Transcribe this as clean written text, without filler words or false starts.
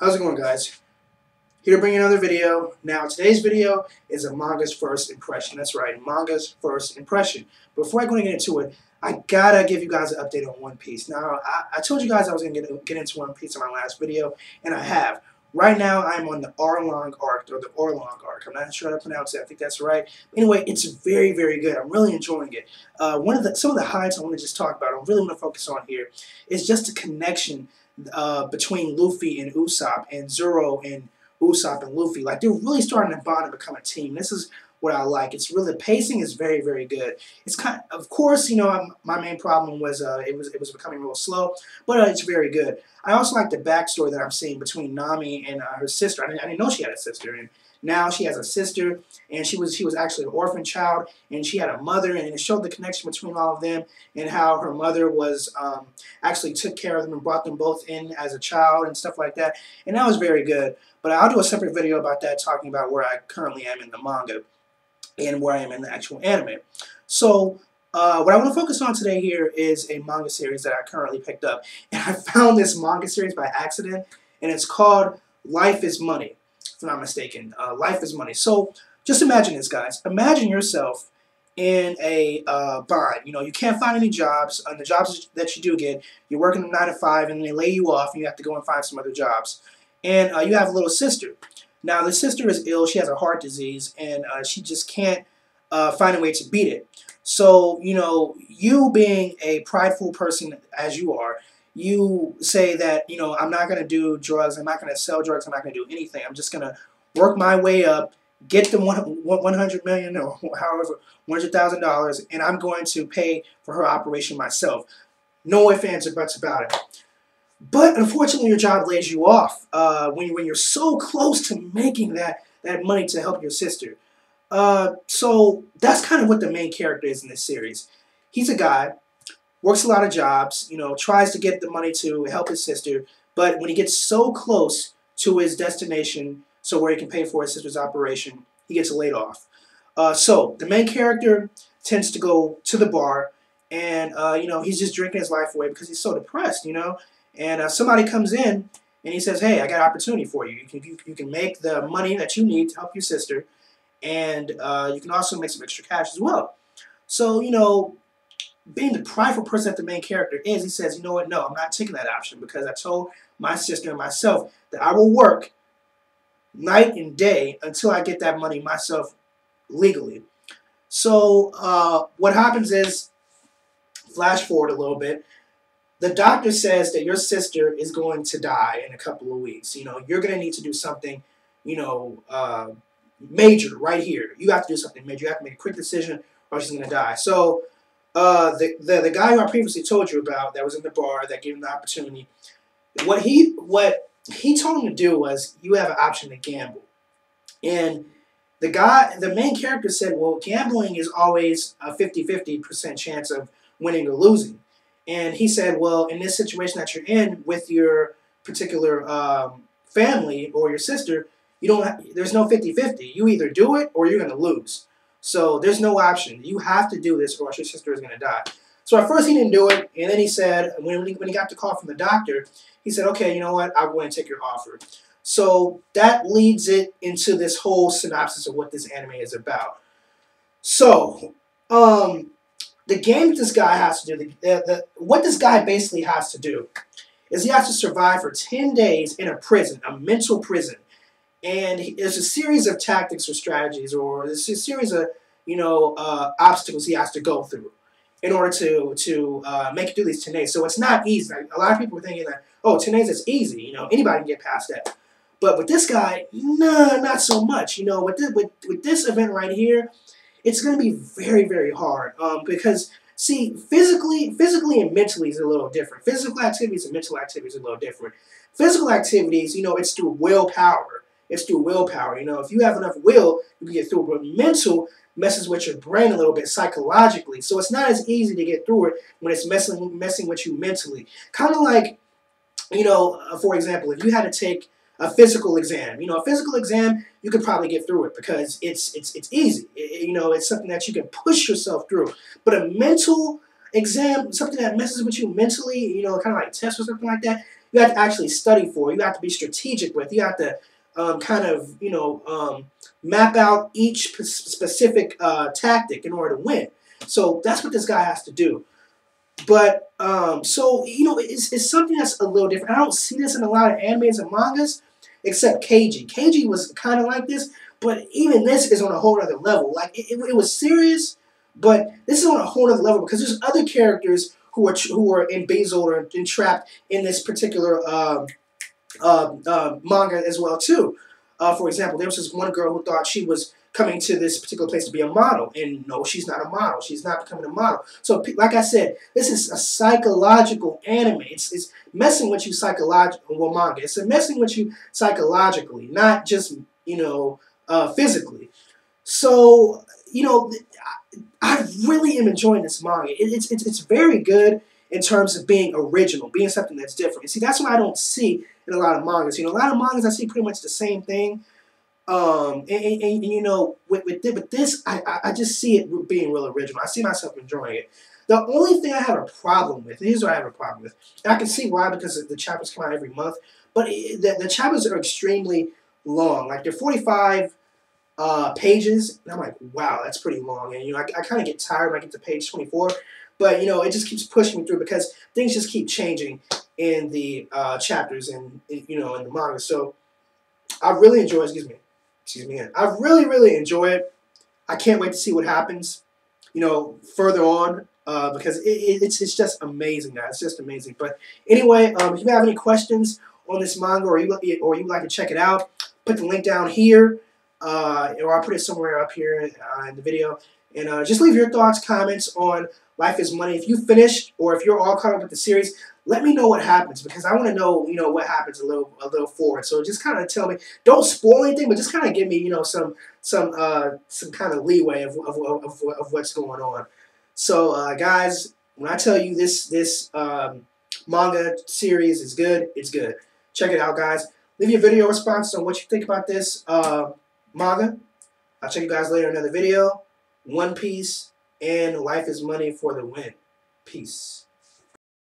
How's it going, guys? Here to bring you another video. Now, today's video is a manga's first impression. That's right, manga's first impression. Before I go and get into it, I gotta give you guys an update on One Piece. Now, I told you guys I was gonna get into One Piece in my last video, and I have. Right now, I'm on the Arlong arc, or the Orlong arc. I'm not sure how to pronounce it. I think that's right. Anyway, it's very, very good. I'm really enjoying it. Some of the highlights I want to just talk about, I really want to focus on here, is just the connection between Luffy and Usopp, and Zoro and Usopp and Luffy. Like, they're really starting to bond and become a team. This is what I like. It's really, the pacing is very, very good. It's of course, my main problem was it was becoming real slow, but it's very good. I also like the backstory that I'm seeing between Nami and her sister. I didn't know she had a sister, and now she has a sister, and she was actually an orphan child, and she had a mother, and it showed the connection between all of them, and how her mother was actually took care of them and brought them both in as a child and stuff like that, and that was very good. But I'll do a separate video about that, talking about where I currently am in the manga and where I am in the actual anime. So what I want to focus on today here is a manga series that I currently picked up, and I found this manga series by accident, and it's called Life is Money, if I'm not mistaken. Life is Money. So just imagine this, guys. Imagine yourself in a bind. You can't find any jobs, and the jobs that you do get, you're working 9 to 5, and they lay you off, and you have to go and find some other jobs. And you have a little sister. Now, the sister is ill. She has a heart disease, and she just can't find a way to beat it. So, you being a prideful person as you are, you say that, I'm not going to do drugs. I'm not going to sell drugs. I'm not going to do anything. I'm just going to work my way up, get the 100 million or however, $100,000, and I'm going to pay for her operation myself. No ifs, ands, or buts about it. But unfortunately, your job lays you off when you're so close to making that money to help your sister. So that's kind of what the main character is in this series. He's a guy, works a lot of jobs, tries to get the money to help his sister, but when he gets so close to his destination, so where he can pay for his sister's operation, he gets laid off. So the main character tends to go to the bar, and he's just drinking his life away because he's so depressed, And somebody comes in and he says, "Hey, I got an opportunity for you. You can make the money that you need to help your sister, and you can also make some extra cash as well." So, being the prideful person that the main character is, he says, "You know what? No, I'm not taking that option, because I told my sister and myself that I will work night and day until I get that money myself legally." So what happens is, flash forward a little bit, the doctor says that your sister is going to die in a couple of weeks. You're going to need to do something, major right here. You have to do something major. You have to make a quick decision, or she's going to die. So the guy who I previously told you about, that was in the bar, that gave him the opportunity, what he told him to do was, you have an option to gamble. And the main character said, well, gambling is always a 50-50% chance of winning or losing. And he said, well, in this situation that you're in with your particular family or your sister, there's no 50-50. You either do it or you're going to lose. So there's no option. You have to do this, or else your sister is going to die. So at first he didn't do it, and then he said, when he got the call from the doctor, he said, okay, you know what, I'll go and take your offer. So that leads it into this whole synopsis of what this anime is about. So, the game this guy has to do, what this guy basically has to do, is he has to survive for 10 days in a prison, a mental prison. And there's a series of tactics or strategies, or there's a series of, obstacles he has to go through in order to make it through these 10 days. So it's not easy. Like, a lot of people are thinking that, oh, 10 days is easy. Anybody can get past that. But with this guy, nah, not so much. With this event right here, it's going to be very, very hard. Because, see, physically and mentally is a little different. Physical activities and mental activities are a little different. Physical activities, it's through willpower. It's through willpower. If you have enough will, you can get through it. But mental messes with your brain a little bit psychologically. So it's not as easy to get through it when it's messing with you mentally. Kind of like, for example, if you had to take a physical exam. A physical exam, you could probably get through it because it's easy. It's something that you can push yourself through. But a mental exam, something that messes with you mentally, kind of like tests or something like that, you have to actually study for. You have to be strategic with. You have to kind of, map out each specific tactic in order to win. So that's what this guy has to do. But, it's something that's a little different. I don't see this in a lot of animes and mangas, except Keiji. Keiji was kind of like this, but even this is on a whole other level. Like, it was serious, but this is on a whole other level because there's other characters who are embezzled or entrapped in this particular manga as well too. For example, there was this one girl who thought she was coming to this particular place to be a model, and no, she's not a model. She's not becoming a model. So, like I said, this is a psychological anime. It's messing with you psychologically. Well, manga. It's messing with you psychologically, not just physically. So, I really am enjoying this manga. It's very good in terms of being original, being something that's different. And see, that's what I don't see in a lot of mangas. A lot of mangas I see pretty much the same thing. With this, I just see it being real original. I see myself enjoying it. The only thing I have a problem with, here's what I have a problem with. And I can see why, because the chapters come out every month, but the chapters are extremely long. Like, they're 45 pages, and I'm like, wow, that's pretty long. And I kind of get tired when I get to page 24, but it just keeps pushing me through because things just keep changing in the chapters and in the manga. So I really enjoy. Excuse me. I really enjoy it. I can't wait to see what happens, further on, because it's just amazing, guys. It's just amazing. But anyway, if you have any questions on this manga or you'd like to check it out, put the link down here. Or I'll put it somewhere up here in the video. And just leave your thoughts, comments on Life is Money. If you finished or if you're all caught up with the series, let me know what happens, because I want to know, what happens a little forward. So just kind of tell me. Don't spoil anything, but just kind of give me, some kind of leeway of what's going on. So guys, when I tell you this manga series is good, it's good. Check it out, guys. Leave your video response on what you think about this manga. I'll check you guys later in another video. One Piece and Life is Money for the win. Peace.